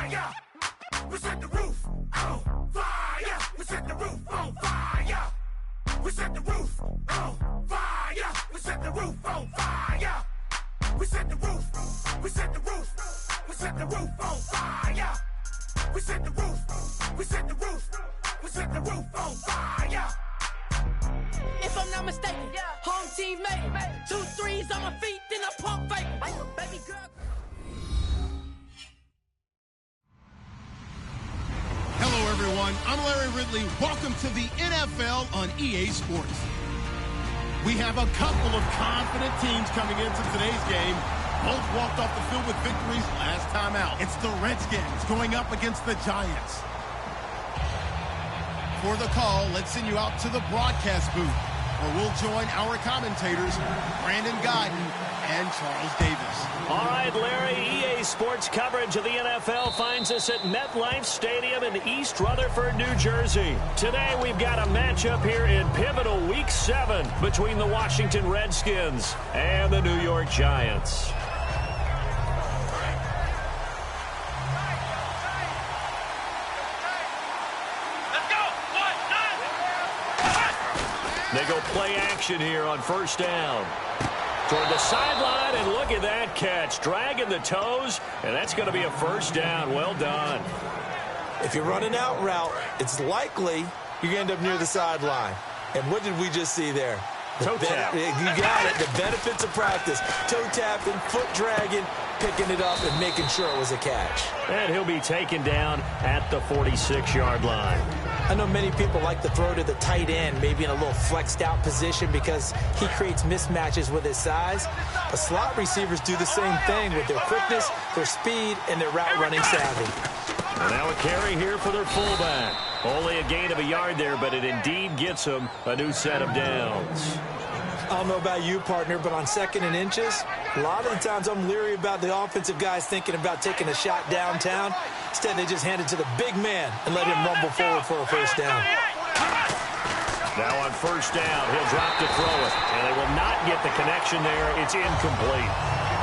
fire. We set the roof on fire. We set the roof on fire. We set the roof on fire. We set the roof on fire. We set the roof. We set the roof. We set the roof on fire. We set the roof. We set the roof. We set the roof on fire. If I'm not mistaken, home team made it. 2 threes on my feet, then I pump fake. Baby girl. Hello, everyone. I'm Larry Ridley. Welcome to the NFL on EA Sports. We have a couple of confident teams coming into today's game. Both walked off the field with victories last time out. It's the Redskins going up against the Giants. For the call, let's send you out to the broadcast booth, where we'll join our commentators, Brandon Guyton and Charles Davis. All right, Larry, EA Sports coverage of the NFL finds us at MetLife Stadium in East Rutherford, New Jersey. Today, we've got a matchup here in pivotal Week 7 between the Washington Redskins and the New York Giants. They go play action here on first down. Toward the sideline, and look at that catch. Dragging the toes, and that's going to be a first down. Well done. If you're running out route, it's likely you're going to end up near the sideline. And what did we just see there? Toe tap. You got it. The benefits of practice. Toe tapping, foot dragging, picking it up, and making sure it was a catch. And he'll be taken down at the 46-yard line. I know many people like to throw to the tight end, maybe in a little flexed out position because he creates mismatches with his size. But slot receivers do the same thing with their quickness, their speed, and their route running savvy. And now a carry here for their fullback. Only a gain of a yard there, but it indeed gets them a new set of downs. I don't know about you, partner, but on 2nd and inches, a lot of the times I'm leery about the offensive guys thinking about taking a shot downtown. Instead, they just hand it to the big man and let him rumble forward for a first down. Now on first down, he'll drop to throw it. And they will not get the connection there. It's incomplete.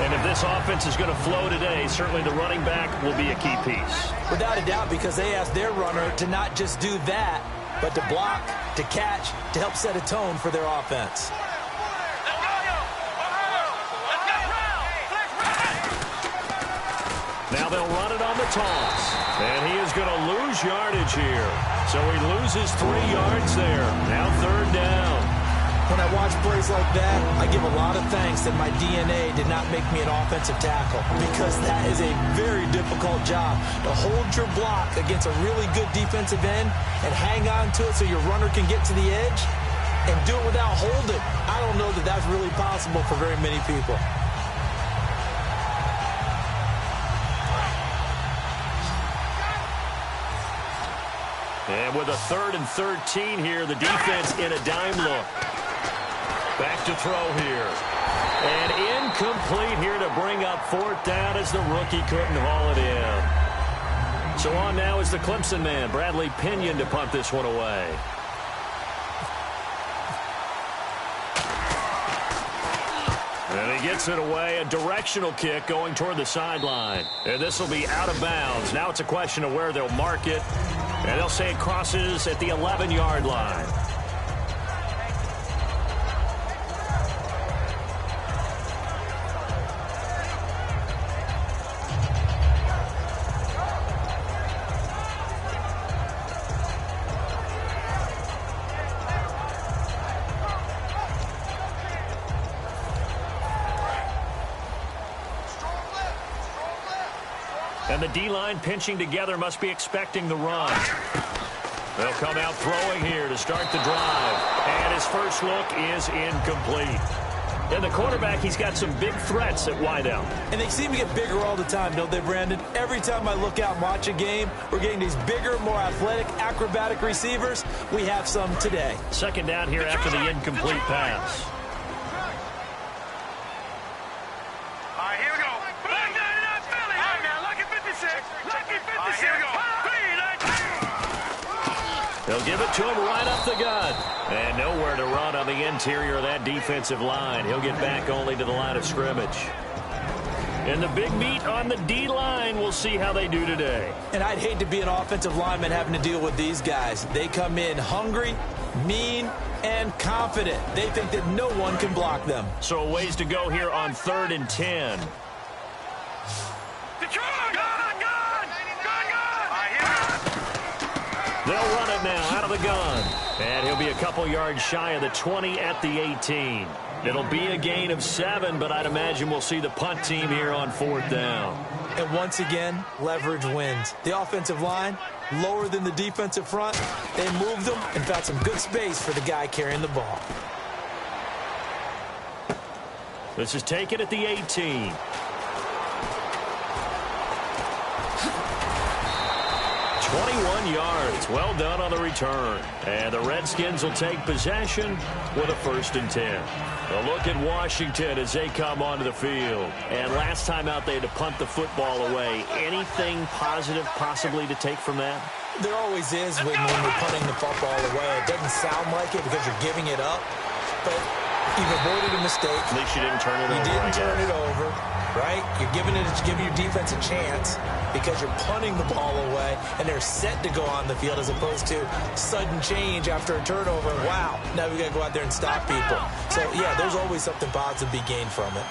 And if this offense is going to flow today, certainly the running back will be a key piece. Without a doubt, because they asked their runner to not just do that, but to block, to catch, to help set a tone for their offense. Now they'll run it on the toss. And he is going to lose yardage here. So he loses 3 yards there. Now 3rd down. When I watch plays like that, I give a lot of thanks that my DNA did not make me an offensive tackle, because that is a very difficult job, to hold your block against a really good defensive end and hang on to it so your runner can get to the edge and do it without holding. I don't know that that's really possible for very many people. And with a 3rd and 13 here, the defense in a dime look. Back to throw here. And incomplete here to bring up 4th down as the rookie couldn't haul it in. So on now is the Clemson man, Bradley Pinion, to punt this one away. And he gets it away, a directional kick going toward the sideline. And this will be out of bounds. Now it's a question of where they'll mark it. And they'll say it crosses at the 11-yard line. And the D-line pinching together must be expecting the run. They'll come out throwing here to start the drive. And his first look is incomplete. And the quarterback, he's got some big threats at wideout. And they seem to get bigger all the time, don't they, Brandon? Every time I look out and watch a game, we're getting these bigger, more athletic, acrobatic receivers. We have some today. 2nd down here after the incomplete pass. They'll give it to him right up the gut. And nowhere to run on the interior of that defensive line. He'll get back only to the line of scrimmage. And the big meat on the D-line, we'll see how they do today. And I'd hate to be an offensive lineman having to deal with these guys. They come in hungry, mean, and confident. They think that no one can block them. So a ways to go here on 3rd and 10. They'll run it now out of the gun. And he'll be a couple yards shy of the 20 at the 18. It'll be a gain of 7, but I'd imagine we'll see the punt team here on 4th down. And once again, leverage wins. The offensive line, lower than the defensive front. They moved them and found some good space for the guy carrying the ball. This is taken at the 18. "21 yards. Well done on the return. And the Redskins will take possession with a 1st and 10. A look at Washington as they come onto the field. And last time out, they had to punt the football away. Anything positive possibly to take from that? There always is when you're punting the football away. It doesn't sound like it because you're giving it up. But you've avoided a mistake. At least you didn't turn it over. You didn't turn it over, right? You're giving your defense a chance because you're punting the ball away, and they're set to go on the field as opposed to sudden change after a turnover. Wow, now we got to go out there and stop people. So, yeah, there's always something positive to be gained from it.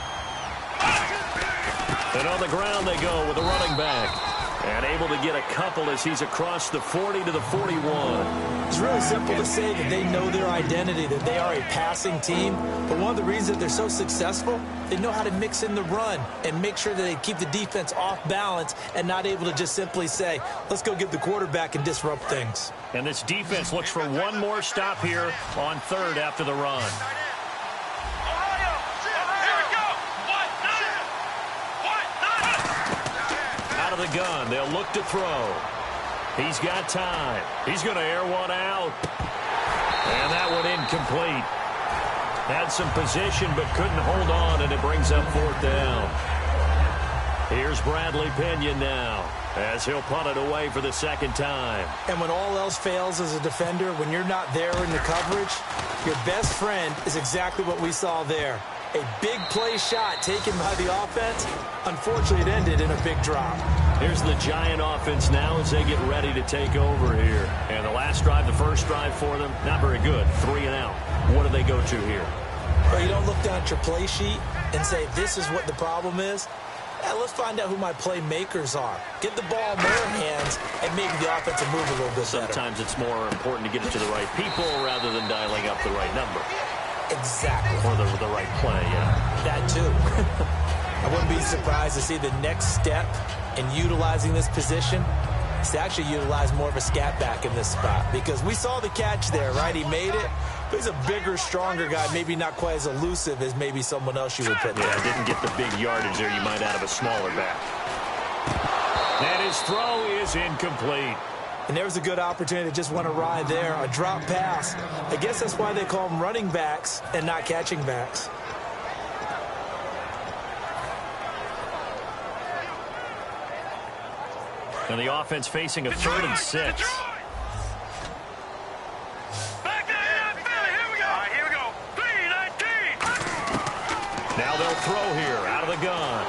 And on the ground they go with a running back. And able to get a couple as he's across the 40 to the 41. It's really simple to say that they know their identity, that they are a passing team. But one of the reasons that they're so successful, they know how to mix in the run and make sure that they keep the defense off balance and not able to just simply say, let's go get the quarterback and disrupt things. And this defense looks for one more stop here on 3rd after the run. Of the gun, they'll look to throw. He's got time. He's going to air one out. And that one incomplete. Had some position but couldn't hold on, and it brings up 4th down. Here's Bradley Pinion now as he'll punt it away for the 2nd time. And when all else fails as a defender, when you're not there in the coverage, your best friend is exactly what we saw there. A big play shot taken by the offense. Unfortunately, it ended in a big drop. Here's the Giant offense now as they get ready to take over here. And the last drive, the first drive for them, not very good. 3 and out. What do they go to here? Well, you don't look down at your play sheet and say, this is what the problem is. Let's find out who my playmakers are. Get the ball in their hands and maybe the offense will move a little bit better. Sometimes it's more important to get it to the right people rather than dialing up the right number. Exactly. Or the right play, yeah. That too. I wouldn't be surprised to see the next step in utilizing this position is to actually utilize more of a scat back in this spot. Because we saw the catch there, right? He made it. But he's a bigger, stronger guy, maybe not quite as elusive as maybe someone else you would put there. Yeah, didn't get the big yardage there you might out of a smaller back. And his throw is incomplete. And there was a good opportunity to just want to ride there, a drop pass. I guess that's why they call them running backs and not catching backs. And the offense facing a 3rd and 6. Now they'll throw here out of the gun.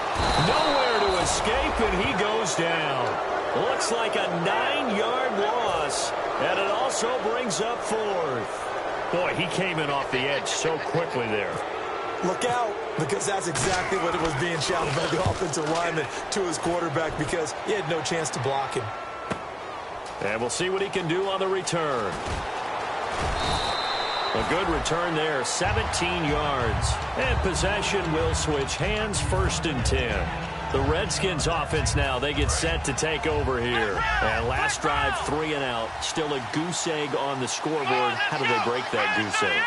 Nowhere to escape, and he goes down. Looks like a 9-yard loss, and it also brings up 4th. Boy, he came in off the edge so quickly there. Look out, because that's exactly what it was being shouted by the offensive lineman to his quarterback because he had no chance to block him. And we'll see what he can do on the return. A good return there, 17 yards. And possession will switch hands, 1st and 10. The Redskins offense now, they get set to take over here. And last drive, 3 and out. Still a goose egg on the scoreboard. How do they break that goose egg?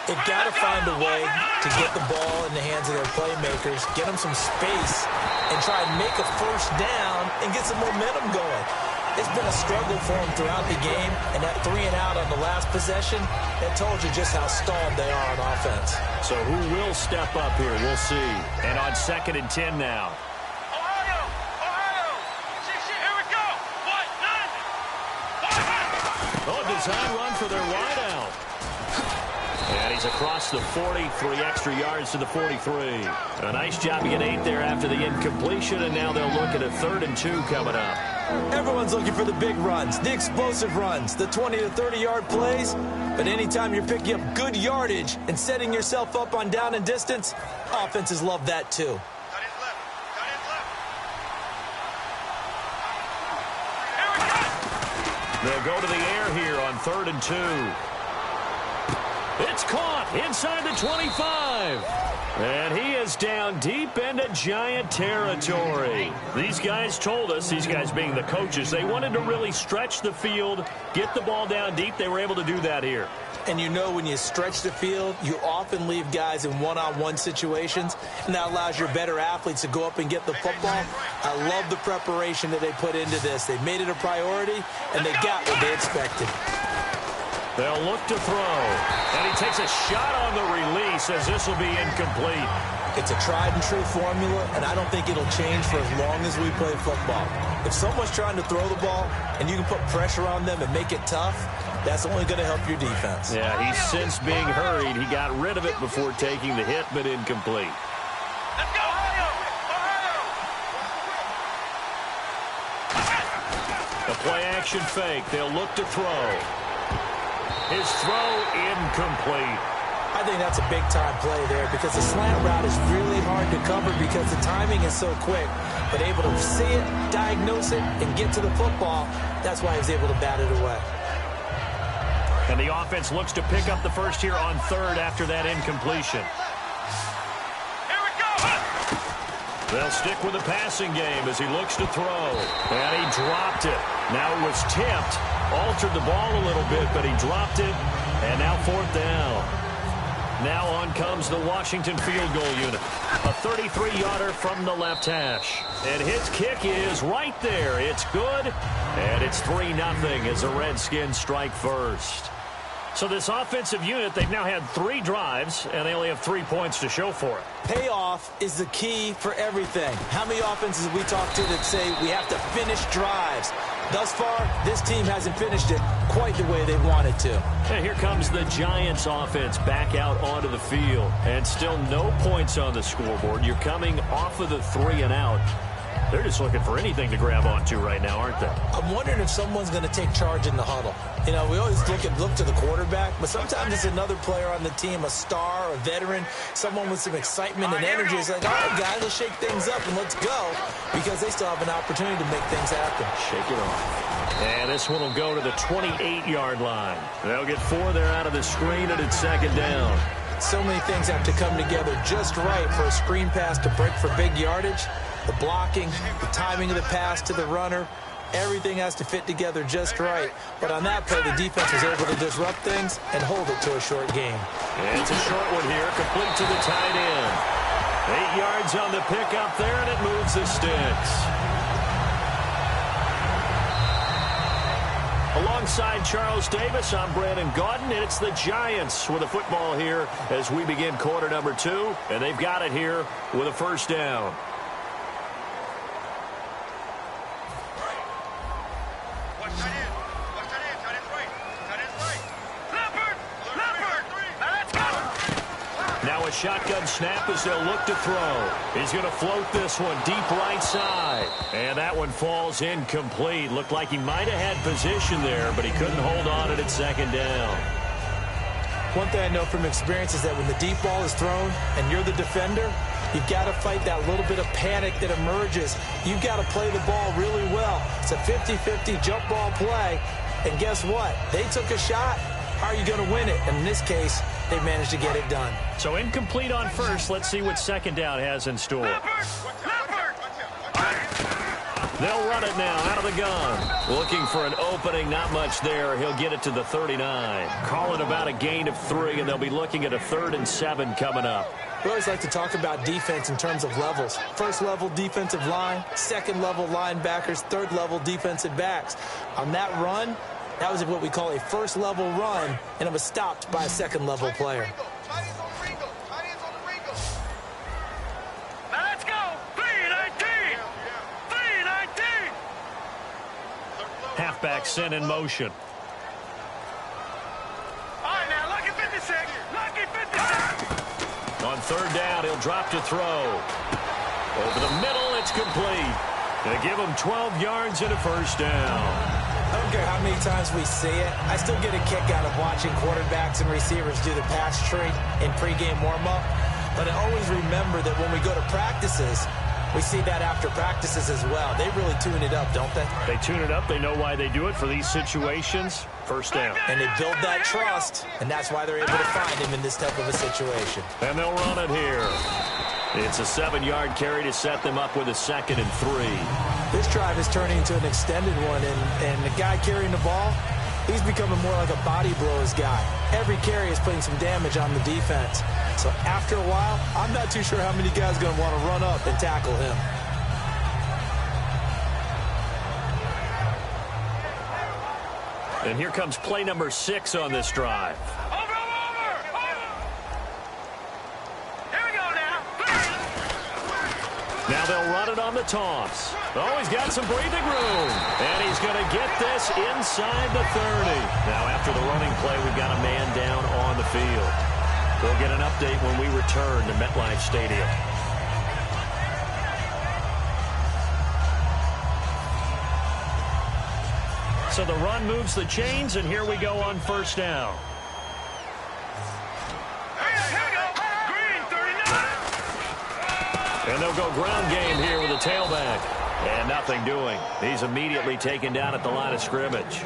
They've got to find a way to get the ball in the hands of their playmakers, get them some space, and try and make a 1st down and get some momentum going. It's been a struggle for them throughout the game, and that 3 and out on the last possession, that told you just how stalled they are on offense. So who will step up here? We'll see. And on 2nd and 10 now. Design run for their wideout. And He's across the 40, 3 extra yards to the 43. A nice job to get 8 there after the incompletion, and now they'll look at a 3rd and 2 coming up. Everyone's looking for the big runs, the explosive runs, the 20 to 30-yard plays. But anytime you're picking up good yardage and setting yourself up on down and distance, offenses love that too. They'll go to the air here on 3rd and 2. It's caught inside the 25. And he is down deep into Giant territory. These guys told us, these guys being the coaches, they wanted to really stretch the field, get the ball down deep. They were able to do that here. And you know when you stretch the field, you often leave guys in one-on-one situations, and that allows your better athletes to go up and get the football. I love the preparation that they put into this. They made it a priority, and they got what they expected. They'll look to throw, and he takes a shot on the release as this will be incomplete. It's a tried-and-true formula, and I don't think it'll change for as long as we play football. If someone's trying to throw the ball, and you can put pressure on them and make it tough, that's only going to help your defense. Yeah, he's since being hurried. He got rid of it before taking the hit, but incomplete. Let's go, Ohio! The play-action fake. They'll look to throw. His throw incomplete. I think that's a big-time play there because the slant route is really hard to cover because the timing is so quick. But able to see it, diagnose it, and get to the football, that's why he was able to bat it away. And the offense looks to pick up the first here on 3rd after that incompletion. Here we go! They'll stick with the passing game as he looks to throw. And he dropped it. Now it was tipped. Altered the ball a little bit, but he dropped it. And now 4th down. Now on comes the Washington field goal unit. A 33-yarder from the left hash. And his kick is right there. It's good. And it's 3-0 as the Redskins strike first. So this offensive unit, they've now had 3 drives, and they only have 3 points to show for it. Payoff is the key for everything. How many offenses we talk to that say we have to finish drives? Thus far, this team hasn't finished it quite the way they wanted to. And here comes the Giants offense back out onto the field. And still no points on the scoreboard. You're coming off of the 3 and out. They're just looking for anything to grab onto right now, aren't they? I'm wondering if someone's going to take charge in the huddle. You know, we always look to the quarterback, but sometimes it's another player on the team, a star, a veteran, someone with some excitement and energy. It's like, all right, guys, let's shake things up and let's go, because they still have an opportunity to make things happen. Shake it off. And this one will go to the 28-yard line. They'll get 4 there out of the screen, and it's 2nd down. So many things have to come together just right for a screen pass to break for big yardage. The blocking, the timing of the pass to the runner, everything has to fit together just right. But on that play, the defense was able to disrupt things and hold it to a short game. And it's a short one here, complete to the tight end. 8 yards on the pickup there, and it moves the sticks. Alongside Charles Davis, I'm Brandon Gaudin, and it's the Giants with a football here as we begin quarter number 2, and they've got it here with a 1st down. Now a shotgun snap as they'll look to throw. He's going to float this one deep right side. And that one falls incomplete. Looked like he might have had position there, but he couldn't hold on at 2nd down. One thing I know from experience is that when the deep ball is thrown and you're the defender, you've got to fight that little bit of panic that emerges. You've got to play the ball really well. It's a 50-50 jump ball play. And guess what? They took a shot. How are you going to win it? And in this case, they managed to get it done. So incomplete on 1st. Let's see what 2nd down has in store. They'll run it now out of the gun. Looking for an opening, not much there. He'll get it to the 39. Calling about a gain of 3, and they'll be looking at a 3rd and 7 coming up. We always like to talk about defense in terms of levels. 1st level defensive line, 2nd level linebackers, 3rd level defensive backs. On that run, that was what we call a 1st level run, and it was stopped by a 2nd level player. Let's go! 3-19! 3-19! Halfback sent in motion. All right, now, lucky 56, lucky third down. He'll drop to throw. Over the middle, it's complete. They give him 12 yards and a first down. I don't care how many times we see it. I still get a kick out of watching quarterbacks and receivers do the pass tree in pregame warm-up. But I always remember that when we go to practices, we see that after practices as well. They really tune it up, don't they? They tune it up. They know why they do it for these situations. First down. And they build that trust, and that's why they're able to find him in this type of a situation. And they'll run it here. It's a 7-yard carry to set them up with a 2nd and 3. This drive is turning into an extended one, and the guy carrying the ball, he's becoming more like a body blows guy. Every carry is putting some damage on the defense. So after a while, I'm not too sure how many guys are going to want to run up and tackle him. And here comes play number 6 on this drive. Now they'll run it on the toss. Oh, he's got some breathing room. And he's going to get this inside the 30. Now after the running play, we've got a man down on the field. We'll get an update when we return to MetLife Stadium. So the run moves the chains, and here we go on first down. And they'll go ground game here with a tailback. And nothing doing. He's immediately taken down at the line of scrimmage.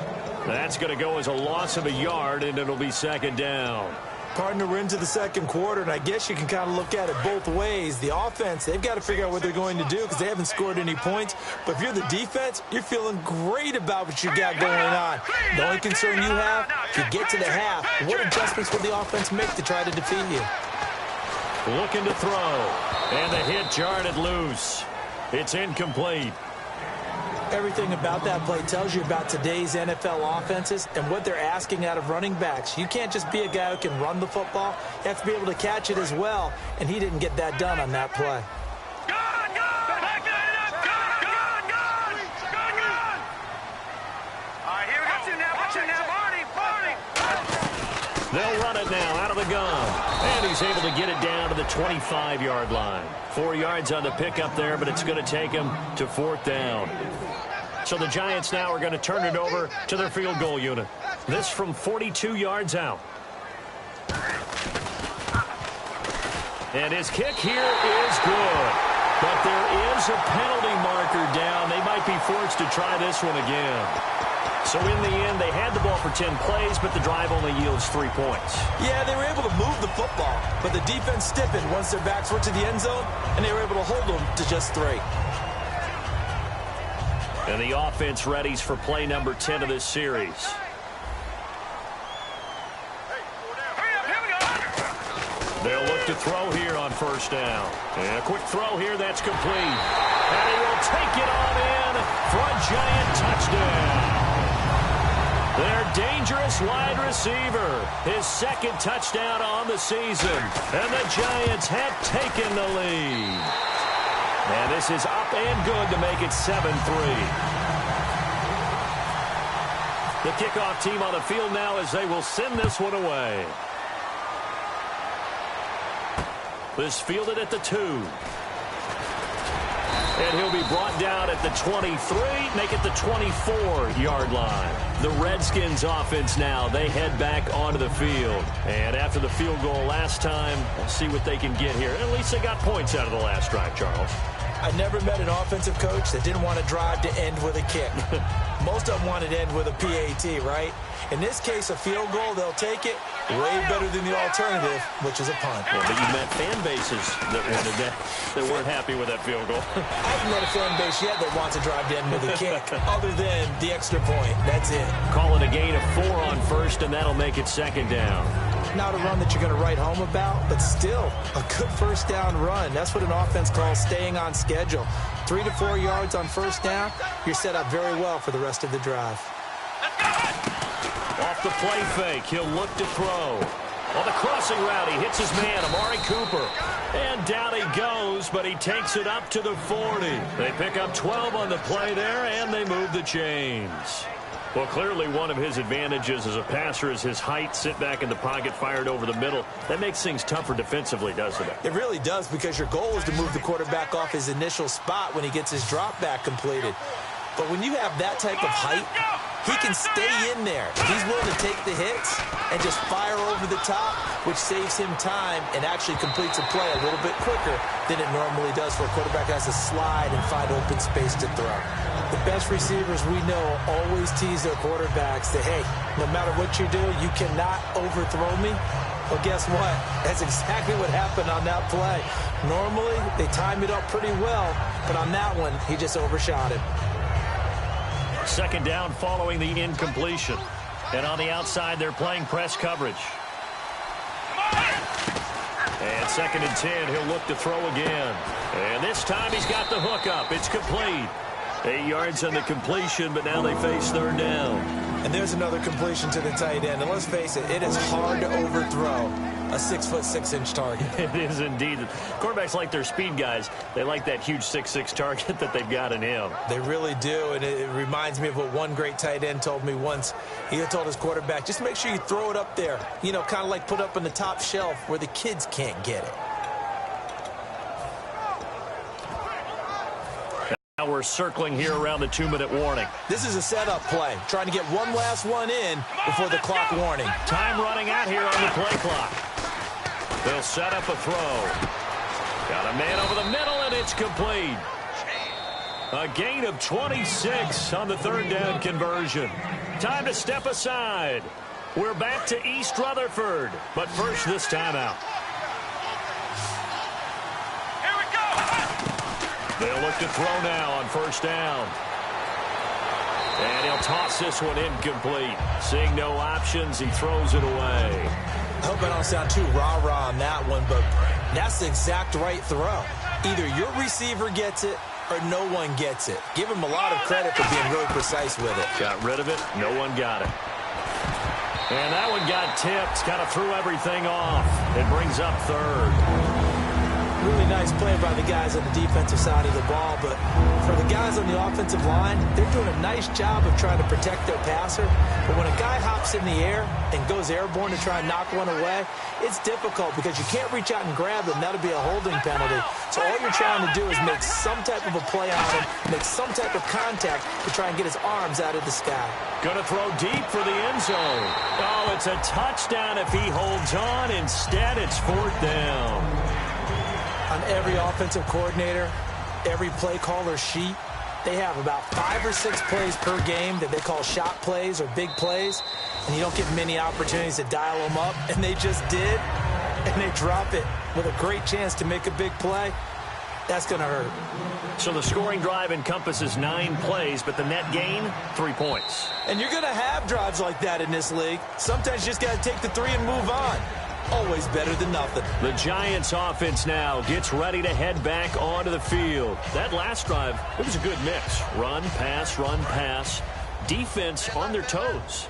That's going to go as a loss of a yard, and it'll be 2nd down. Partner, we're into the second quarter, and I guess you can kind of look at it both ways. The offense, they've got to figure out what they're going to do because they haven't scored any points. But if you're the defense, you're feeling great about what you got going on. The only concern you have, if you get to the half, what adjustments will the offense make to try to defeat you? Looking to throw. And the hit jarred it loose. It's incomplete. Everything about that play tells you about today's NFL offenses and what they're asking out of running backs. You can't just be a guy who can run the football. You have to be able to catch it as well, and he didn't get that done on that play. They'll run it now out of the gun. And he's able to get it down to the 25-yard line. 4 yards on the pickup there, but it's going to take him to 4th down. So the Giants now are going to turn it over to their field goal unit. This from 42 yards out. And his kick here is good. But there is a penalty marker down. They might be forced to try this one again. So in the end, they had the ball for 10 plays, but the drive only yields 3 points. Yeah, they were able to move the football, but the defense stiffened once their backs were to the end zone, and they were able to hold them to just 3. And the offense readies for play number 10 of this series. They'll look to throw here on first down. And a quick throw here, that's complete. And he will take it on in for a Giant touchdown. Their dangerous wide receiver, his 2nd touchdown on the season. And the Giants have taken the lead. And this is up and good to make it 7-3. The kickoff team on the field now as they will send this one away. This fielded at the 2. And he'll be brought down at the 23, make it the 24-yard line. The Redskins offense now, they head back onto the field. And after the field goal last time, we'll see what they can get here. At least they got points out of the last drive, Charles. I never met an offensive coach that didn't want to drive to end with a kick. Most of them wanted to end with a PAT, right? In this case, a field goal, they'll take it. Way better than the alternative, which is a punt. Yeah, but you met fan bases that wanted that, that weren't happy with that field goal. I haven't met a fan base yet that wants to drive to end with a kick, other than the extra point. That's it. Call it a gain of 4 on first, and that'll make it 2nd down. Not a run that you're going to write home about, but still a good first down run. That's what an offense calls staying on schedule. 3 to 4 yards on first down, you're set up very well for the rest of the drive. Off the play fake, he'll look to throw. On the crossing route, he hits his man, Amari Cooper. And down he goes, but he takes it up to the 40. They pick up 12 on the play there, and they move the chains. Well, clearly one of his advantages as a passer is his height. Sit back in the pocket, fired over the middle. That makes things tougher defensively, doesn't it? It really does, because your goal is to move the quarterback off his initial spot when he gets his drop back completed. But when you have that type of height, he can stay in there. He's willing to take the hits and just fire over the top, which saves him time and actually completes a play a little bit quicker than it normally does for a quarterback that has to slide and find open space to throw. The best receivers we know always tease their quarterbacks that, hey, no matter what you do, you cannot overthrow me. Well, guess what? That's exactly what happened on that play. Normally, they time it up pretty well, but on that one, he just overshot him. Second down following the incompletion. And on the outside, they're playing press coverage. And 2nd and 10, he'll look to throw again. And this time he's got the hook up. It's complete. 8 yards on the completion, but now they face 3rd down. And there's another completion to the tight end. And let's face it, it is hard to overthrow a 6'6" target. It is indeed. Quarterbacks like their speed guys. They like that huge 6'6" target that they've got in him. They really do, and it reminds me of what one great tight end told me once. He told his quarterback, just make sure you throw it up there. You know, kind of like put up on the top shelf where the kids can't get it. Now we're circling here around the 2-minute warning. This is a setup play, trying to get one last one in before the clock warning. Time running out here on the play clock. They'll set up a throw. Got a man over the middle, and it's complete. A gain of 26 on the 3rd down conversion. Time to step aside. We're back to East Rutherford, but first this timeout. They'll look to throw now on 1st down. And he'll toss this one incomplete. Seeing no options, he throws it away. I hope I don't sound too rah-rah on that one, but that's the exact right throw. Either your receiver gets it or no one gets it. Give him a lot of credit for being really precise with it. Got rid of it. No one got it. And that one got tipped. Kind of threw everything off. It brings up 3rd. Really nice play by the guys on the defensive side of the ball, but for the guys on the offensive line, they're doing a nice job of trying to protect their passer. But when a guy hops in the air and goes airborne to try and knock one away, it's difficult because you can't reach out and grab them. That'll be a holding penalty. So all you're trying to do is make some type of a play on him, make some type of contact to try and get his arms out of the sky. Gonna throw deep for the end zone. Oh, it's a touchdown if he holds on. Instead, it's 4th down. On every offensive coordinator, every play caller sheet, they have about 5 or 6 plays per game that they call shot plays or big plays, and you don't get many opportunities to dial them up, and they just did, and they drop it with a great chance to make a big play. That's going to hurt. So the scoring drive encompasses 9 plays, but the net gain, 3 points. And you're going to have drives like that in this league. Sometimes you just got to take the 3 and move on. Always better than nothing. The Giants offense now gets ready to head back onto the field. That last drive, it was a good mix. Run, pass, defense on their toes.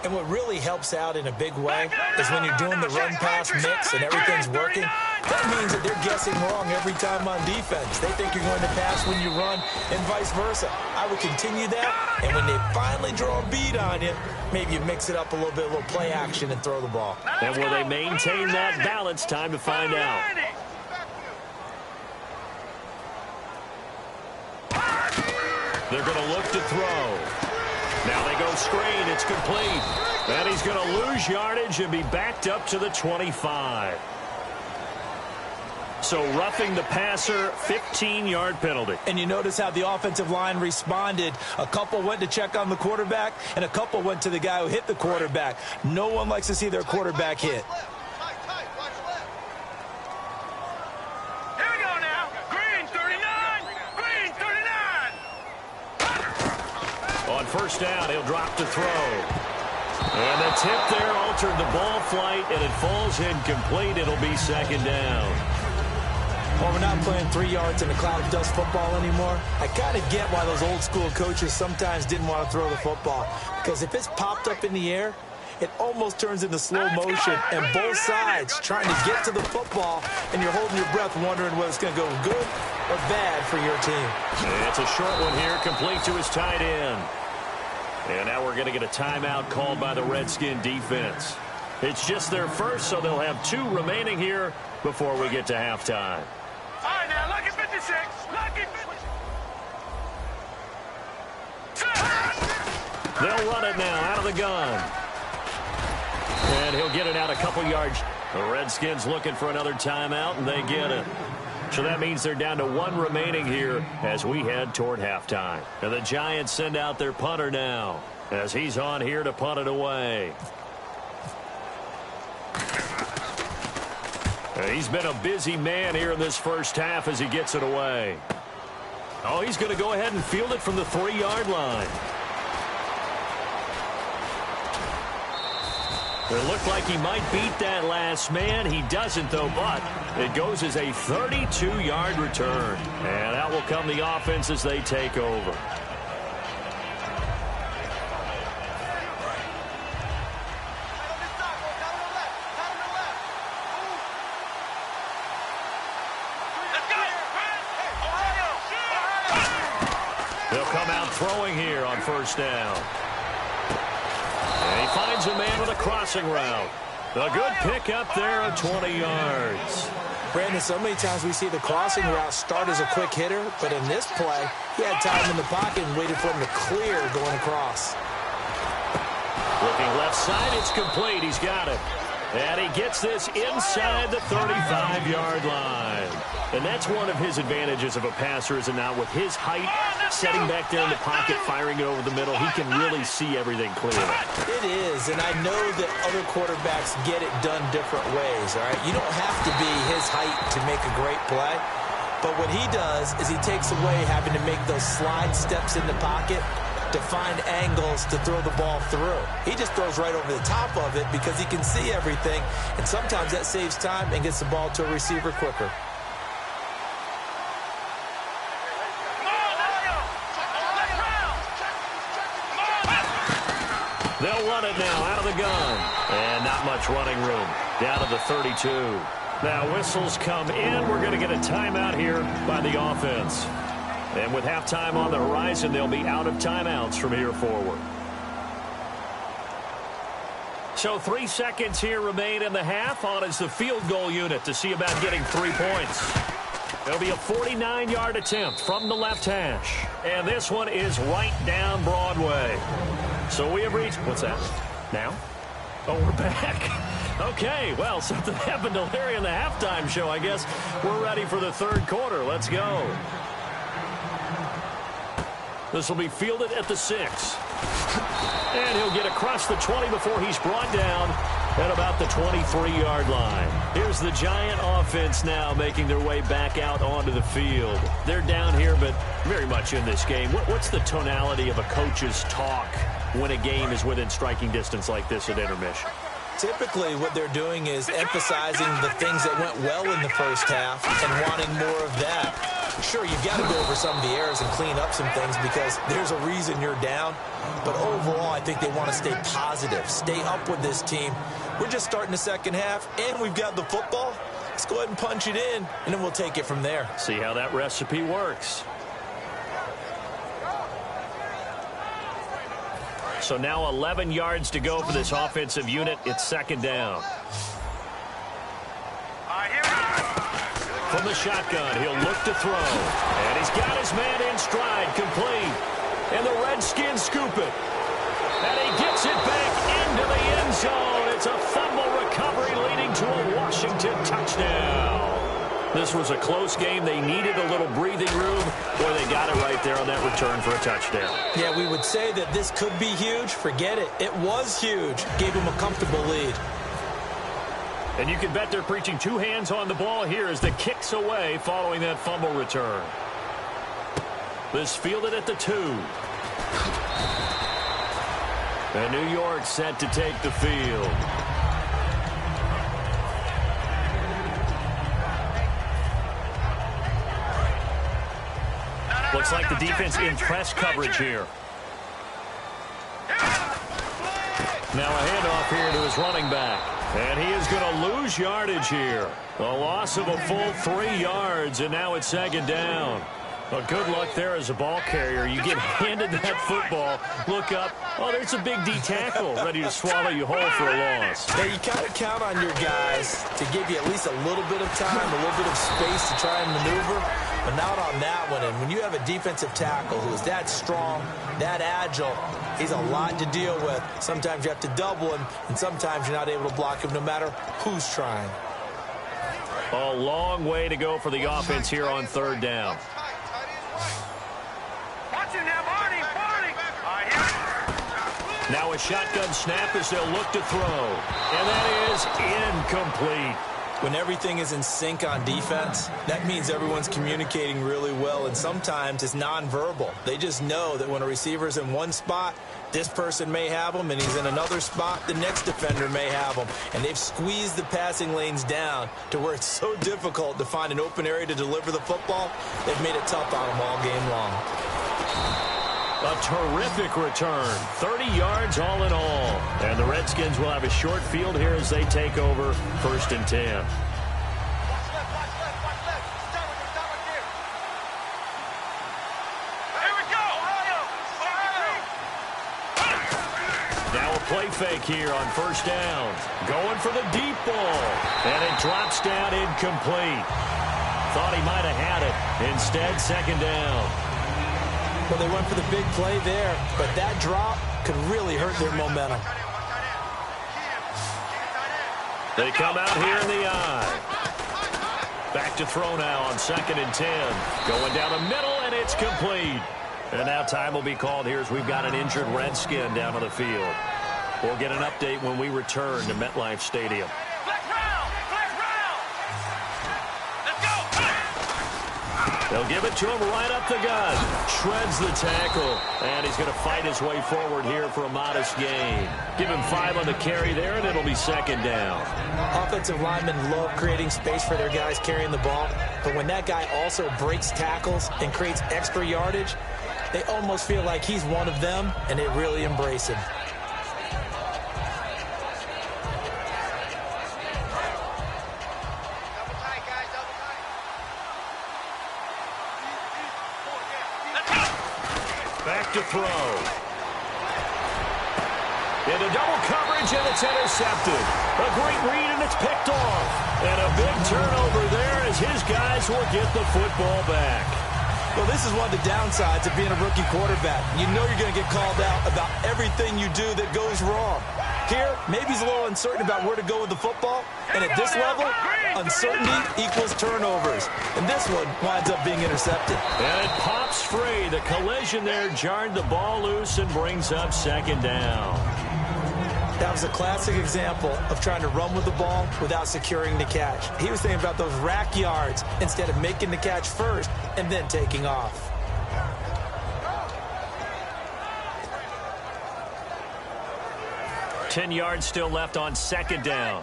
And what really helps out in a big way is when you're doing the run-pass mix and everything's working, that means that they're guessing wrong every time on defense. They think you're going to pass when you run and vice versa. I would continue that, and when they finally draw a bead on you, maybe you mix it up a little bit, a little play action and throw the ball. And will they maintain that balance? Time to find out. They're going to look to throw. Now they go screen. It's complete. And he's going to lose yardage and be backed up to the 25. So roughing the passer, 15-yard penalty. And you notice how the offensive line responded. A couple went to check on the quarterback, and a couple went to the guy who hit the quarterback. No one likes to see their quarterback hit. Here we go now. Green 39. Green 39. On 1st down, he'll drop to throw. And the tip there altered the ball flight, and it falls incomplete. It'll be 2nd down. Well, we're not playing 3 yards in a cloud of dust football anymore. I kind of get why those old school coaches sometimes didn't want to throw the football. Because if it's popped up in the air, it almost turns into slow motion. And both sides trying to get to the football, and you're holding your breath wondering whether it's going to go good or bad for your team. It's a short one here, complete to his tight end. And now we're going to get a timeout called by the Redskin defense. It's just their first, so they'll have 2 remaining here before we get to halftime. All right, now, lucky 56. Lucky 56. They'll run it now out of the gun. And he'll get it out a couple yards. The Redskins looking for another timeout, and they get it. So that means they're down to 1 remaining here as we head toward halftime. And the Giants send out their punter now as he's on here to punt it away. He's been a busy man here in this first half as he gets it away. Oh, he's going to go ahead and field it from the 3-yard line. It looked like he might beat that last man. He doesn't, though, but it goes as a 32-yard return. And out will come the offense as they take over. They'll come out throwing here on first down. And he finds a man with a crossing route. A good pick up there of 20 yards. Brandon, so many times we see the crossing route start as a quick hitter, but in this play, he had time in the pocket and waited for him to clear going across. Looking left side, it's complete. He's got it. And he gets this inside the 35-yard line. And that's one of his advantages of a passer, is it not? With his height, setting back there in the pocket, firing it over the middle, he can really see everything clearly. It is, and I know that other quarterbacks get it done different ways, all right? You don't have to be his height to make a great play. But what he does is he takes away having to make those slide steps in the pocket to find angles to throw the ball through. He just throws right over the top of it because he can see everything, and sometimes that saves time and gets the ball to a receiver quicker. They'll run it now out of the gun. And not much running room. Down to the 32. Now whistles come in. We're going to get a timeout here by the offense. And with halftime on the horizon, they'll be out of timeouts from here forward. So 3 seconds here remain in the half. On is the field goal unit to see about getting 3 points. It'll be a 49-yard attempt from the left hash. And this one is right down Broadway. So we have reached, what's that? Now? Oh, we're back. Okay, well, something happened to Larry in the halftime show, I guess. We're ready for the third quarter. Let's go. This will be fielded at the 6. And he'll get across the 20 before he's brought down at about the 23-yard line. Here's the Giant offense now making their way back out onto the field. They're down here, but very much in this game. What's the tonality of a coach's talk when a game is within striking distance like this at intermission? Typically, what they're doing is emphasizing the things that went well in the first half and wanting more of that. Sure, you've got to go over some of the errors and clean up some things because there's a reason you're down. But overall, I think they want to stay positive, stay up with this team. We're just starting the second half, and we've got the football. Let's go ahead and punch it in, and then we'll take it from there. See how that recipe works. So now 11 yards to go for this offensive unit. It's second down. From the shotgun, he'll look to throw. And he's got his man in stride, complete. And the Redskins scoop it. And he gets it back into the end zone. It's a fumble recovery leading to a Washington touchdown. This was a close game. They needed a little breathing room. Boy, they got it right there on that return for a touchdown. Yeah, we would say that this could be huge. Forget it. It was huge. Gave him a comfortable lead. And you can bet they're preaching 2 hands on the ball here as the kick's away following that fumble return. This fielded at the 2. And New York set to take the field. Looks like the defense in press coverage here. Now a handoff here to his running back. And he is going to lose yardage here. A loss of a full 3 yards, and now it's second down. Well, good luck there as a ball carrier. You get handed that football, look up, oh, there's a big D tackle ready to swallow you whole for a loss. Yeah, you kind of count on your guys to give you at least a little bit of time, a little bit of space to try and maneuver, but not on that one. And when you have a defensive tackle who's that strong, that agile, he's a lot to deal with. Sometimes you have to double him, and sometimes you're not able to block him no matter who's trying. A long way to go for the offense here on third down. Now a shotgun snap as they'll look to throw. And that is incomplete. When everything is in sync on defense, that means everyone's communicating really well, and sometimes it's nonverbal. They just know that when a receiver's in one spot, this person may have him, and he's in another spot, the next defender may have him. And they've squeezed the passing lanes down to where it's so difficult to find an open area to deliver the football. They've made it tough on them all game long. A terrific return, 30 yards all in all. And the Redskins will have a short field here as they take over 1st and 10. Now a play fake here on 1st down. Going for the deep ball. And it drops down incomplete. Thought he might have had it. Instead, 2nd down. Well, they went for the big play there, but that drop could really hurt their momentum. They come out here in the eye. Back to throw now on 2nd and 10. Going down the middle, and it's complete. And now time will be called here as we've got an injured Redskin down on the field. We'll get an update when we return to MetLife Stadium. They'll give it to him right up the gut. Shreds the tackle. And he's going to fight his way forward here for a modest gain. Give him 5 on the carry there, and it'll be 2nd down. Offensive linemen love creating space for their guys carrying the ball. But when that guy also breaks tackles and creates extra yardage, they almost feel like he's one of them, and they really embrace him. Back to throw. Into double coverage, and it's intercepted. A great read, and it's picked off. And a big turnover there as his guys will get the football back. Well, this is one of the downsides of being a rookie quarterback. You know you're going to get called out about everything you do that goes wrong. Here, maybe he's a little uncertain about where to go with the football. And at this level, uncertainty equals turnovers. And this one winds up being intercepted. And it pops free. The collision there jarred the ball loose and brings up 2nd down. That was a classic example of trying to run with the ball without securing the catch. He was thinking about those rack yards instead of making the catch first and then taking off. Ten yards still left on 2nd down.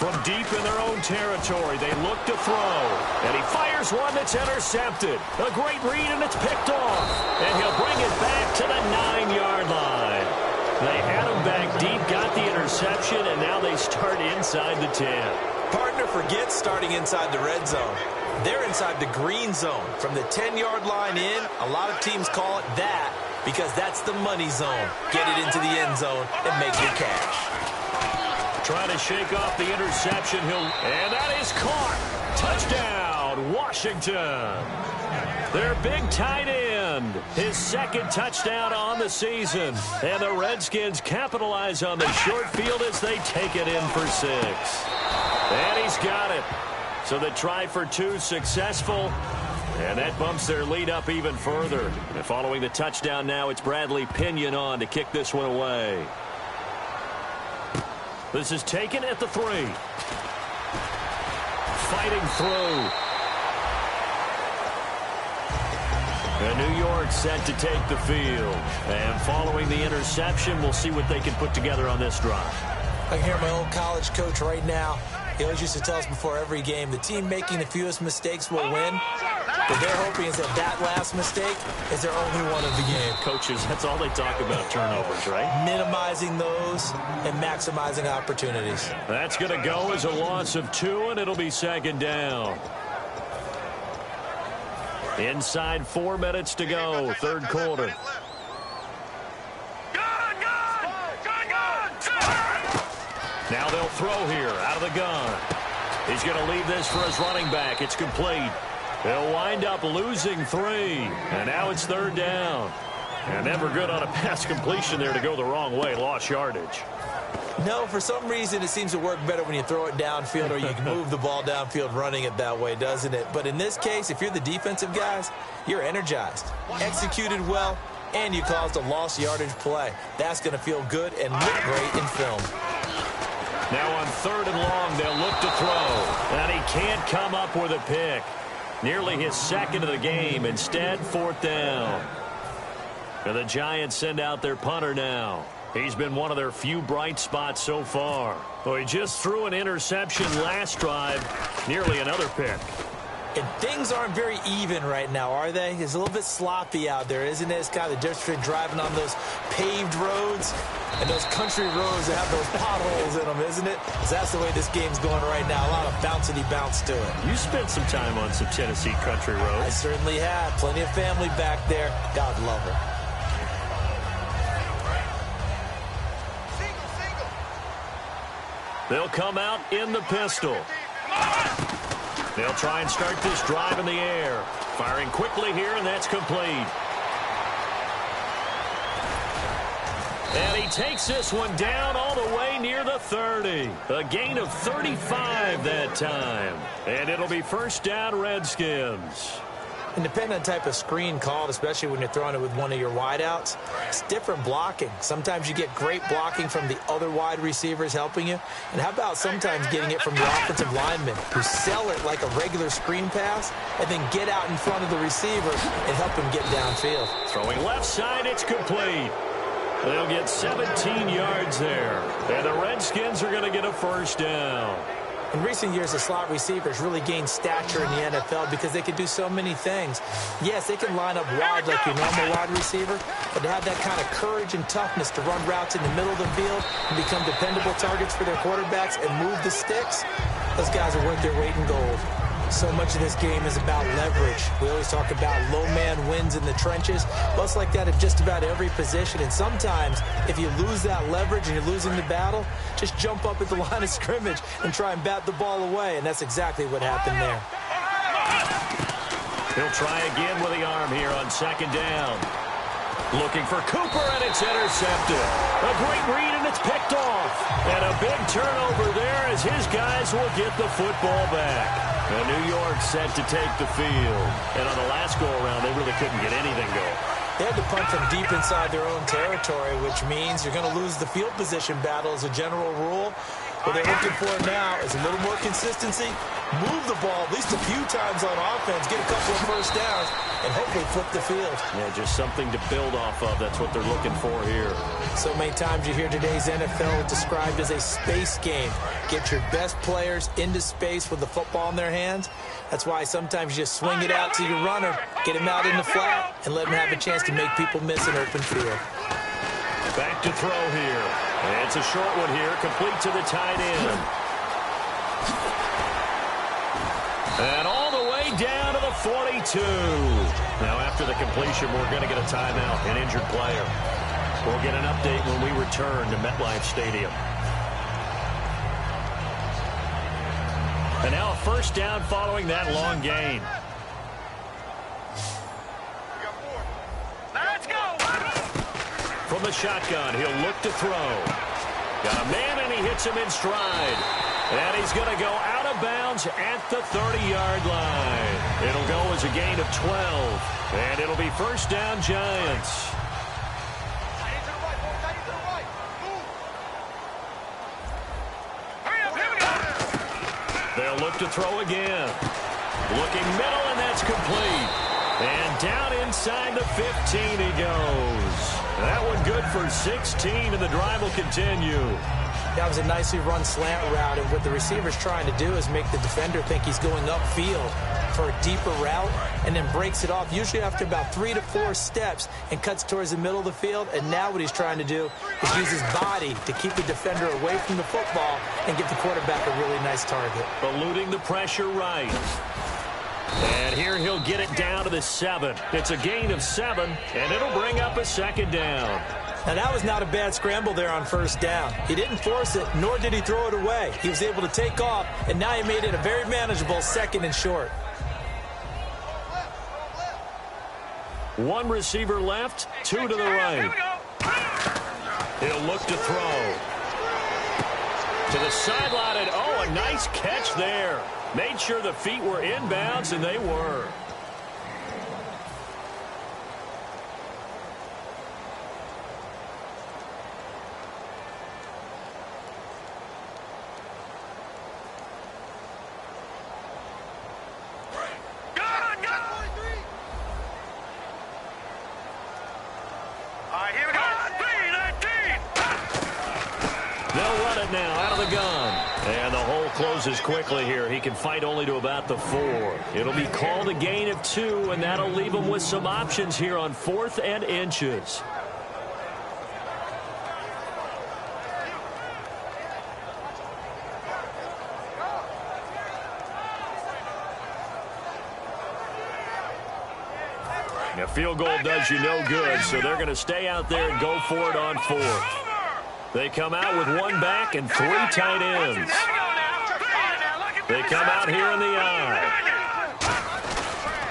From deep in their own territory, they look to throw. And he fires one that's intercepted. A great read, and it's picked off. And he'll bring it back to the 9-yard line. They had him back deep, got the interception, and now they start inside the 10. Partner forgets starting inside the red zone. They're inside the green zone. From the 10-yard line in, a lot of teams call it that because that's the money zone. Get it into the end zone and make your cash. Trying to shake off the interception. And that is caught. Touchdown, Washington. Their big tight end. His 2nd touchdown on the season. And the Redskins capitalize on the short field as they take it in for 6. And he's got it. So the try for 2 successful. And that bumps their lead up even further. And following the touchdown now, it's Bradley Pinion on to kick this one away. This is taken at the 3. Fighting through. And New York set to take the field. And following the interception, we'll see what they can put together on this drive. I can hear my old college coach right now. He always used to tell us before every game, the team making the fewest mistakes will win. What they're hoping is that last mistake is their only one of the game. Coaches, that's all they talk about, turnovers, right? Minimizing those and maximizing opportunities. That's going to go as a loss of 2, and it'll be second down. Inside 4 minutes to go, third quarter. Now they'll throw here out of the gun. He's going to leave this for his running back. It's complete. They'll wind up losing 3. And now it's third down. And never good on a pass completion there to go the wrong way. Lost yardage. No, for some reason it seems to work better when you throw it downfield or you can move the ball downfield running it that way, doesn't it? But in this case, if you're the defensive guys, you're energized, executed well, and you caused a lost yardage play. That's going to feel good and look great in film. Now on 3rd and long, they'll look to throw. And he can't come up with a pick. Nearly his second of the game. Instead, 4th down. And the Giants send out their punter now. He's been one of their few bright spots so far. Well, he just threw an interception last drive. Nearly another pick. And things aren't very even right now, are they? It's a little bit sloppy out there, isn't it? It's kind of the difference between driving on those paved roads and those country roads that have those potholes in them, isn't it? Because that's the way this game's going right now. A lot of bouncy bounce to it. You spent some time on some Tennessee country roads. I certainly have. Plenty of family back there. God love her. They'll come out in the pistol. They'll try and start this drive in the air. Firing quickly here, and that's complete. And he takes this one down all the way near the 30. A gain of 35 that time. And it'll be first down, Redskins. And depending on the type of screen called, especially when you're throwing it with one of your wideouts, it's different blocking. Sometimes you get great blocking from the other wide receivers helping you. And how about sometimes getting it from the offensive linemen who sell it like a regular screen pass and then get out in front of the receiver and help him get downfield. Throwing left side, it's complete. They'll get 17 yards there. And the Redskins are going to get a first down. In recent years, the slot receivers really gained stature in the NFL because they can do so many things. Yes, they can line up wide like your normal wide receiver, but to have that kind of courage and toughness to run routes in the middle of the field and become dependable targets for their quarterbacks and move the sticks, those guys are worth their weight in gold. So much of this game is about leverage. We always talk about low man wins in the trenches. Well, it's like that at just about every position. And sometimes, if you lose that leverage and you're losing the battle, just jump up at the line of scrimmage and try and bat the ball away. And that's exactly what happened there. He'll try again with the arm here on 2nd down. Looking for Cooper, and it's intercepted. A great read, and it's picked off. And a big turnover there as his guys will get the football back. And New York set to take the field. And on the last go-around, they really couldn't get anything going. They had to punt from deep inside their own territory, which means you're going to lose the field position battle as a general rule. What they're looking for now is a little more consistency, move the ball at least a few times on offense, get a couple of first downs, and hopefully flip the field. Yeah, just something to build off of. That's what they're looking for here. So many times you hear today's NFL described as a space game. Get your best players into space with the football in their hands. That's why sometimes you just swing it out to your runner, get him out in the flat, and let him have a chance to make people miss an open field. Back to throw here. And it's a short one here, complete to the tight end. And all the way down to the 42. Now after the completion, we're going to get a timeout, an injured player. We'll get an update when we return to MetLife Stadium. And now a first down following that long gain. From the shotgun, he'll look to throw. Got a man, and he hits him in stride. And he's going to go out of bounds at the 30-yard line. It'll go as a gain of 12. And it'll be first down, Giants. They'll look to throw again. Looking middle, and that's complete. And down inside the 15 he goes. That one good for 16, and the drive will continue. That was a nicely run slant route, and what the receiver's trying to do is make the defender think he's going upfield for a deeper route, and then breaks it off, usually after about 3 to 4 steps, and cuts towards the middle of the field. And now what he's trying to do is use his body to keep the defender away from the football and give the quarterback a really nice target. Eluding the pressure right. And here he'll get it down to the 7. It's a gain of 7, and it'll bring up a second down. Now, that was not a bad scramble there on first down. He didn't force it, nor did he throw it away. He was able to take off, and now he made it a very manageable 2nd and short. One receiver left, 2 to the right. He'll look to throw. To the sideline, and oh, a nice catch there. Made sure the feet were inbounds, and they were. Now out of the gun, and the hole closes quickly here. He can fight only to about the 4. It'll be called a gain of 2, and that'll leave him with some options here on 4th and inches. A field goal does you no good, so they're going to stay out there and go for it on 4th. They come out with 1 back and 3 tight ends. They come out here in the eye.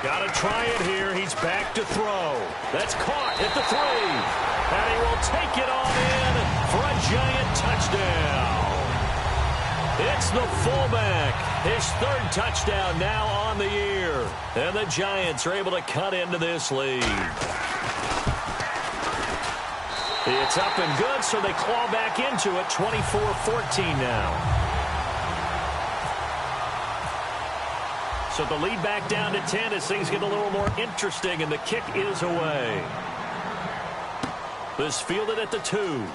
Got to try it here. He's back to throw. That's caught at the 3. And he will take it on in for a giant touchdown. It's the fullback. His 3rd touchdown now on the year. And the Giants are able to cut into this lead. It's up and good, so they claw back into it, 24-14 now. So the lead back down to 10 as things get a little more interesting, and the kick is away. This fielded at the 2.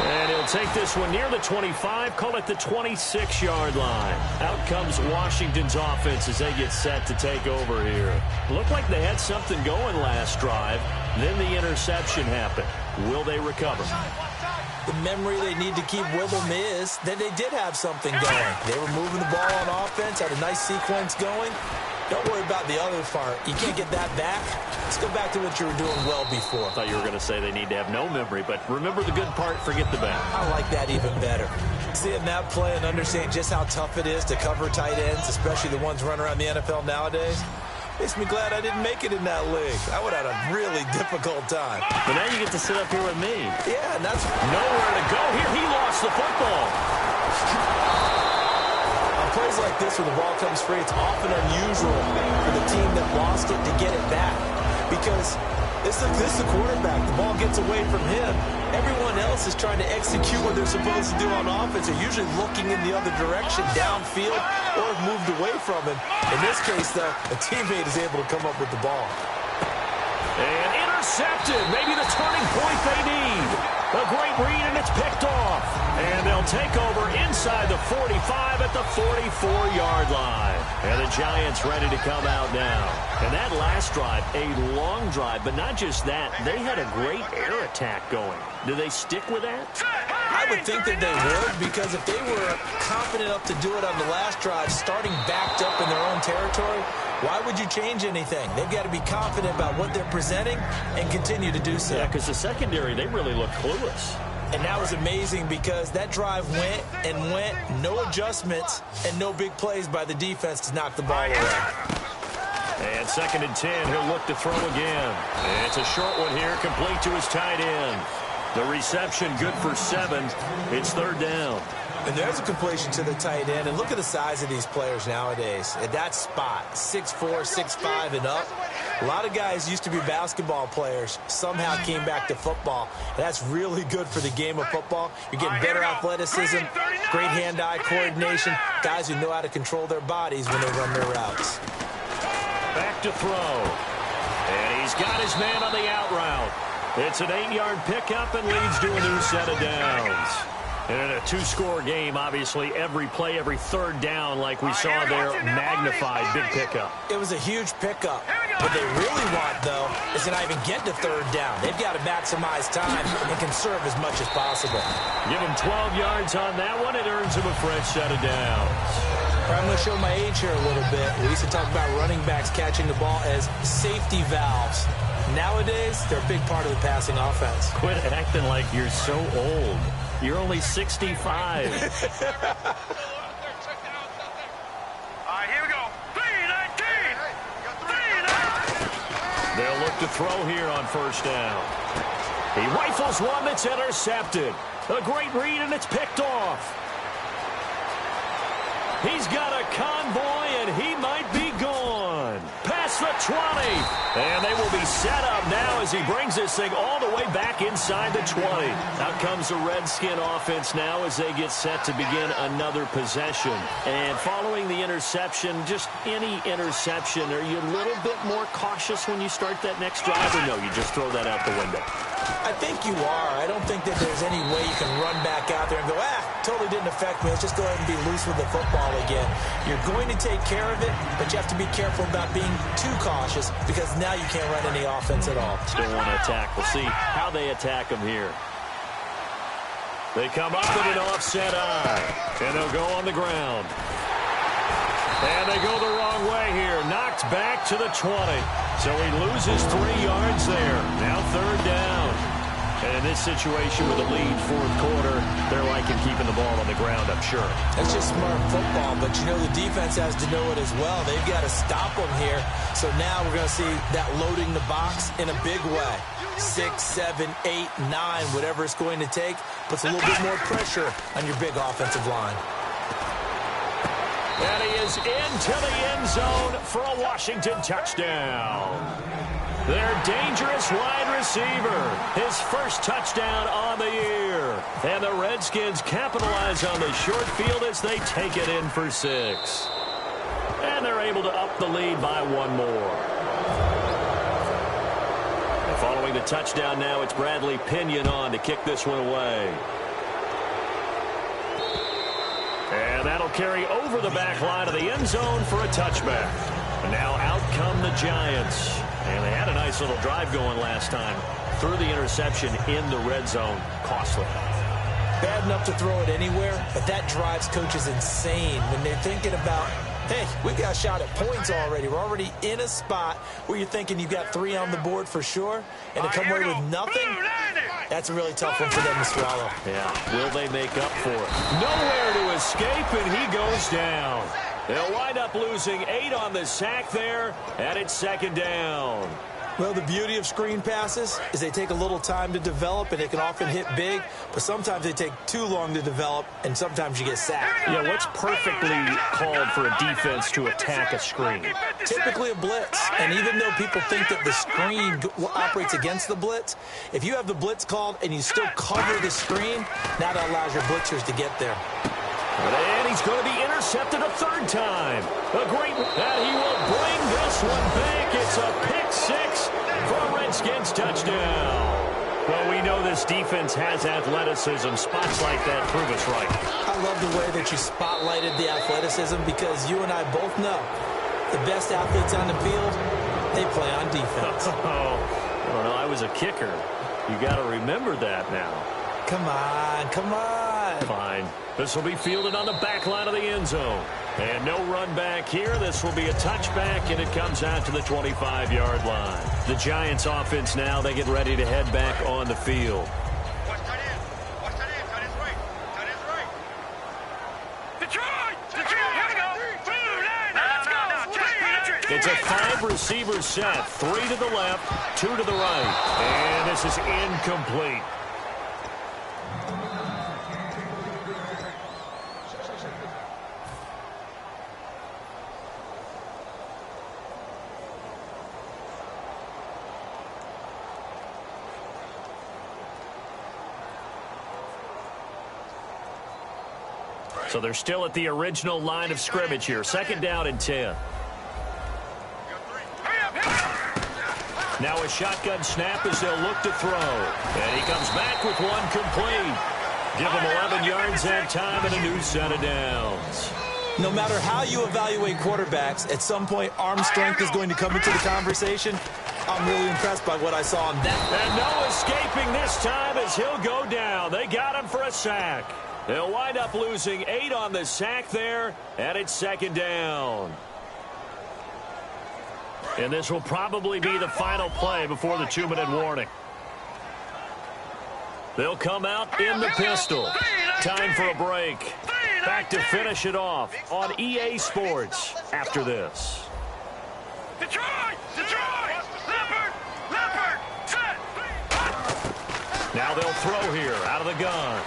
And he'll take this one near the 25, call it the 26-yard line. Out comes Washington's offense as they get set to take over here. Looked like they had something going last drive. Then the interception happened. Will they recover? The memory they need to keep with them is that they did have something going. They were moving the ball on offense, had a nice sequence going. Don't worry about the other part. You can't get that back. Let's go back to what you were doing well before. I thought you were going to say they need to have no memory, but remember the good part, forget the bad. I like that even better. Seeing that play and understanding just how tough it is to cover tight ends, especially the ones running around the NFL nowadays, makes me glad I didn't make it in that league. I would have had a really difficult time. But now you get to sit up here with me. Yeah, and that's nowhere to go here. He lost the football. On plays like this where the ball comes free, it's often unusual for the team that lost it to get it back. Because this is the quarterback. The ball gets away from him. Everyone else is trying to execute what they're supposed to do on offense. They're usually looking in the other direction, downfield, or have moved away from him. In this case, though, a teammate is able to come up with the ball. And intercepted. Maybe the turning point they need. A great read, and it's picked off. And they'll take over inside the 45 at the 44-yard line. And the Giants ready to come out now. And that last drive, a long drive, but not just that. They had a great air attack going. Do they stick with that? I would think that they would, because if they were confident enough to do it on the last drive, starting backed up in their own territory, why would you change anything? They've got to be confident about what they're presenting and continue to do so. Yeah, because the secondary, they really look clueless. And that was amazing because that drive went and went, no adjustments, and no big plays by the defense to knock the ball away. And 2nd and 10, he'll look to throw again. And it's a short one here, complete to his tight end. The reception good for 7. It's 3rd down. And there's a completion to the tight end. And look at the size of these players nowadays. At that spot, 6'4", 6'5", and up. A lot of guys used to be basketball players, somehow came back to football. And that's really good for the game of football. You're getting better athleticism, great hand-eye coordination, guys who know how to control their bodies when they run their routes. Back to throw. And he's got his man on the out route. It's an 8-yard pickup and leads to a new set of downs. And in a two-score game, obviously, every play, every third down, like we saw there, magnified, big pickup. It was a huge pickup. What they really want, though, is to not even get to third down. They've got to maximize time and conserve as much as possible. Give him 12 yards on that one. It earns him a fresh set of downs. I'm going to show my age here a little bit. We used to talk about running backs catching the ball as safety valves. Nowadays, they're a big part of the passing offense. Quit acting like you're so old. You're only 65. All right, here we go. 3-19. They'll look to throw here on first down. He rifles one that's intercepted. A great read, and it's picked off. He's got a convoy, and he might be gone. Past the 20. And they will be set up now as he brings this thing all the way back inside the 20. Out comes the Redskin offense now as they get set to begin another possession. And following the interception, just any interception, are you a little bit more cautious when you start that next drive, or no, you just throw that out the window? I think you are. I don't think that there's any way you can run back out there and go, totally didn't affect me. Let's just go ahead and be loose with the football again. You're going to take care of it, but you have to be careful about being too cautious because now you can't run any offense at all. Still want to attack. We'll see how they attack him here. They come up with an offset eye, and they'll go on the ground. And they go the wrong way here. Knocked back to the 20. So he loses 3 yards there. Now third down. And in this situation with a lead fourth quarter, they're liking keeping the ball on the ground, I'm sure. That's just smart football, but you know the defense has to know it as well. They've got to stop them here. So now we're going to see that loading the box in a big way. 6, 7, 8, 9, whatever it's going to take, puts a little bit more pressure on your big offensive line. And he is into the end zone for a Washington touchdown. Their dangerous wide receiver, his first touchdown on the year. And the Redskins capitalize on the short field as they take it in for 6. And they're able to up the lead by 1 more. And following the touchdown now, it's Bradley Pinion on to kick this one away. And that'll carry over the back line of the end zone for a touchback. And now out come the Giants. And they had a nice little drive going last time. Threw the interception in the red zone. Costly. Bad enough to throw it anywhere, but that drives coaches insane when they're thinking about, hey, we got a shot at points already. We're already in a spot where you're thinking you've got 3 on the board for sure, and to come away with nothing, that's a really tough one for them to swallow. Yeah, will they make up for it? Nowhere to escape, and he goes down. They'll wind up losing 8 on the sack there, and it's second down. Well, the beauty of screen passes is they take a little time to develop, and they can often hit big, but sometimes they take too long to develop, and sometimes you get sacked. Yeah, what's perfectly called for a defense to attack a screen? Typically a blitz, and even though people think that the screen operates against the blitz, if you have the blitz called and you still cover the screen, now that allows your blitzers to get there. And he's going to be intercepted a 3rd time. A great, and he will bring this one back. It's a pick 6 for a Redskins touchdown. Well, we know this defense has athleticism. Spots like that prove us right. I love the way that you spotlighted the athleticism because you and I both know the best athletes on the field, they play on defense. Oh, I don't know. I was a kicker. You got to remember that now. Come on, come on. Fine. This will be fielded on the back line of the end zone. And no run back here. This will be a touchback, and it comes out to the 25-yard line. The Giants offense now, they get ready to head back on the field. Watch that in. Watch that in. That is right. That is right. Detroit! Detroit! Here we go. Let's go. It's a 5-receiver set. 3 to the left, 2 to the right. And this is incomplete. So they're still at the original line of scrimmage here. 2nd down and 10. Now a shotgun snap as they'll look to throw. And he comes back with one complete. Give him 11 yards that time and a new set of downs. No matter how you evaluate quarterbacks, at some point arm strength is going to come into the conversation. I'm really impressed by what I saw on that. And no escaping this time as he'll go down. They got him for a sack. They'll wind up losing 8 on the sack there, and it's second down. And this will probably be the final play before the 2-minute warning. They'll come out in the pistol. Time for a break. Back to finish it off on EA Sports after this. Detroit! Detroit! Leopard! Set! Now they'll throw here out of the gun.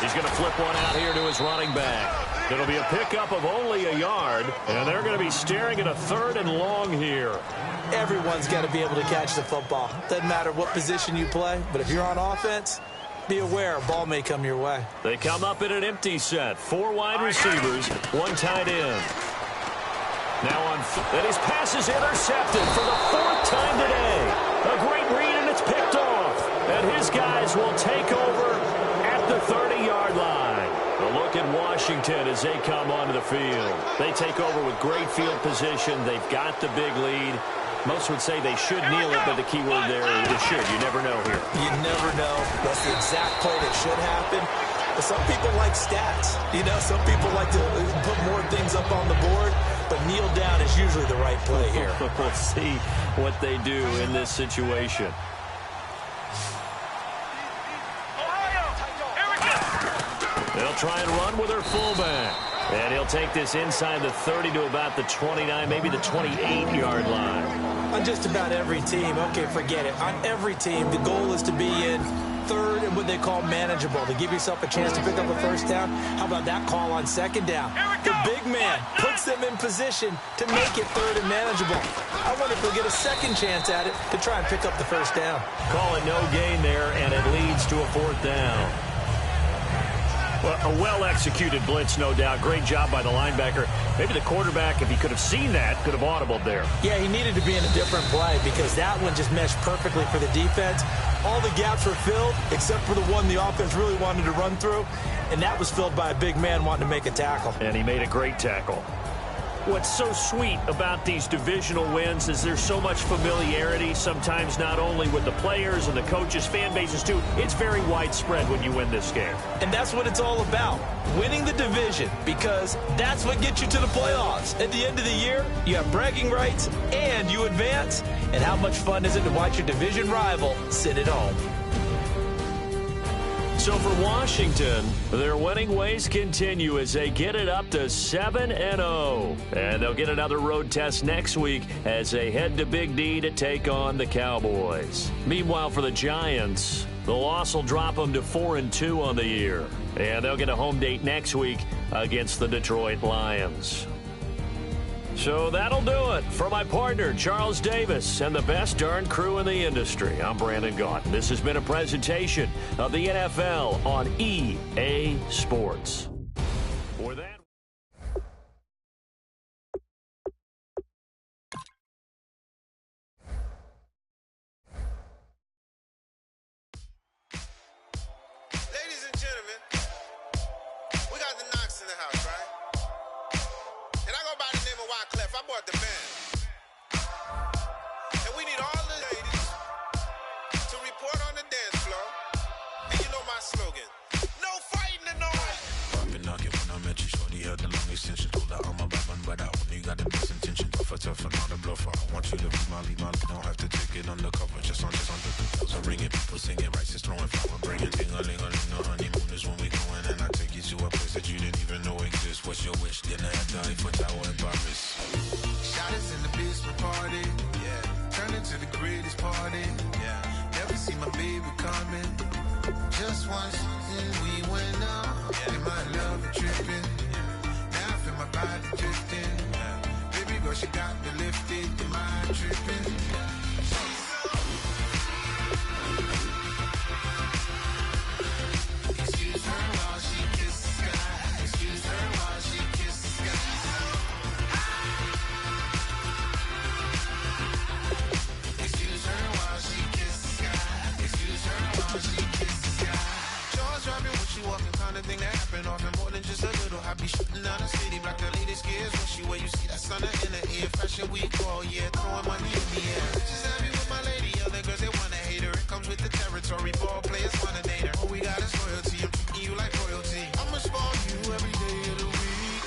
He's going to flip one out here to his running back. It'll be a pickup of only a yard, and they're going to be staring at a 3rd and long here. Everyone's got to be able to catch the football. Doesn't matter what position you play, but if you're on offense, be aware a ball may come your way. They come up in an empty set. 4 wide receivers, 1 tight end. Now on, and his pass is intercepted for the 4th time today. A great read, and it's picked off. And his guys will take over at the 30-yard line. A look at Washington as they come onto the field. They take over with great field position. They've got the big lead. Most would say they should kneel it, but the key word there is should. You never know here. You never know. That's the exact play that should happen. But some people like stats. You know, some people like to put more things up on the board, but kneel down is usually the right play here. We'll see what they do in this situation. They'll try and run with their fullback. And he'll take this inside the 30 to about the 29, maybe the 28-yard line. On just about every team, okay, forget it. On every team, the goal is to be in 3rd and what they call manageable, to give yourself a chance to pick up a 1st down. How about that call on 2nd down? The big man puts them in position to make it 3rd and manageable. I wonder if they'll get a 2nd chance at it to try and pick up the 1st down. Call it no gain there, and it leads to a 4th down. Well, a well-executed blitz, no doubt. Great job by the linebacker. Maybe the quarterback, if he could have seen that, could have audibled there. Yeah, he needed to be in a different play because that one just meshed perfectly for the defense. All the gaps were filled except for the one the offense really wanted to run through, and that was filled by a big man wanting to make a tackle. And he made a great tackle. What's so sweet about these divisional wins is there's so much familiarity, sometimes not only with the players and the coaches, fan bases too. It's very widespread when you win this game. And that's what it's all about, winning the division, because that's what gets you to the playoffs. At the end of the year, you have bragging rights and you advance. And how much fun is it to watch your division rival sit at home? So for Washington, their winning ways continue as they get it up to 7-0. And they'll get another road test next week as they head to Big D to take on the Cowboys. Meanwhile, for the Giants, the loss will drop them to 4-2 on the year. And they'll get a home date next week against the Detroit Lions. So that'll do it for my partner, Charles Davis, and the best darn crew in the industry. I'm Brandon Gaunt. This has been a presentation of the NFL on EA Sports. For that. Ladies and gentlemen, we got the Knox in the house, right? And I go by the name of Wyclef. I bought the band. And we need all the ladies to report on the dance floor. And you know my slogan, no fighting and no Been knocking when I met you, shorty had the long extension. Told her I'm a bad man, but I only got the best intention. Tough, not a bluffer. I want you to be Molly. Don't have to take it undercover. Just on the bills. I ring it, people singing, rice is throwing flower. Bringing ding-a-ling-a-ling. The honeymoon is when we going, and I take you to a place that you didn't even know exists. What's your wish? Dinner at the Eiffel Tower in Paris. Shot us in the basement party. Yeah. Turn into the greatest party. Yeah. Never see my baby coming. Just once, and we went up. Yeah. And my love tripping. Yeah. Now I feel my body drifting. Yeah. Baby girl, she got me lifted. The mind tripping. Excuse her while she kisses the sky. Excuse her while she kisses the sky. Excuse her down the city, block the latest gears. When she wear, you see that sun in the air. Fashion week all year, throwing money in the air. She's happy with my lady, other girls they wanna hate her. It comes with the territory, ball players wanna date her. All we got is loyalty, I'm treating you like royalty. I'ma spoil you every day of the week.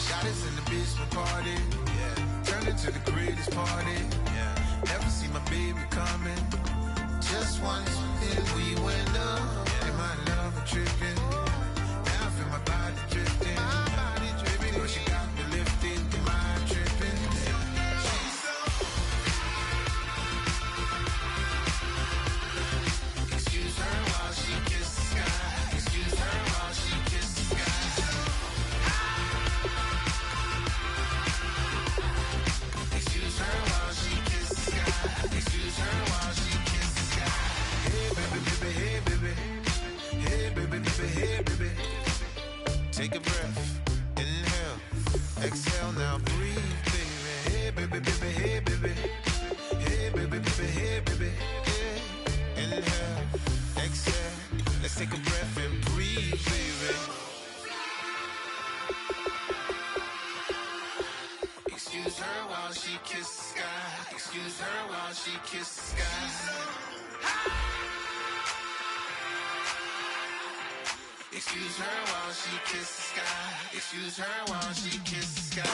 Shot is in the basement party, yeah. Turn into the greatest party, yeah. Never see my baby coming. Just once, then we went up. And my love was tripping. Now I feel my body drifting. My body dripping. But she got me lifted. Mind tripping. She's so. Excuse her while she kisses the sky. Excuse her while she kisses the sky. Excuse her while she kisses the sky. Excuse her while she kisses the sky. Hey baby, baby, hey baby. Hey baby, baby, hey baby. Take a breath, inhale, exhale, now breathe, baby. Hey baby, baby, hey baby. Hey baby, baby, hey baby. Yeah. Inhale, exhale, let's take a breath and breathe, baby. Excuse her while she kisses the sky. Excuse her while she kisses the sky. Excuse her while she kisses the sky. Excuse her while she kisses the sky.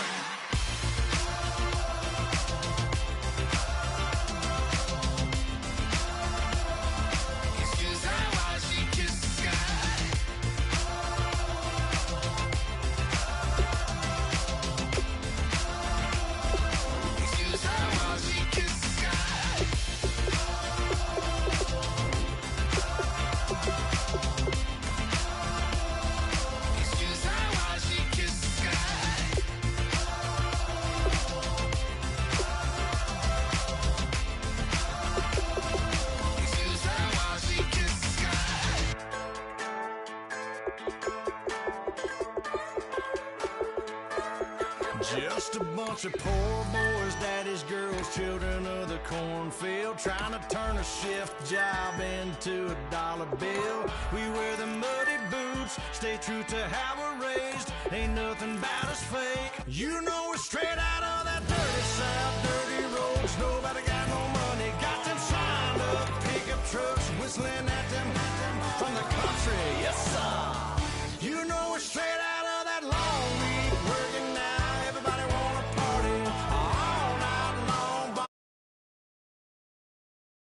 Excuse her while she kisses the sky. Excuse her while she kisses the sky. Excuse her while she kisses the sky. Excuse her while she kisses the sky. Just a bunch of poor boys, daddy's girls, children of the cornfield, trying to turn a shift job into a dollar bill. We wear the muddy boots, stay true to how we're raised. Ain't nothing about us fake. You know we're straight out of that dirty south, dirty roads. Nobody got no money, got them signed up pickup trucks, whistling at them from the country. Yes, sir. You know we're straight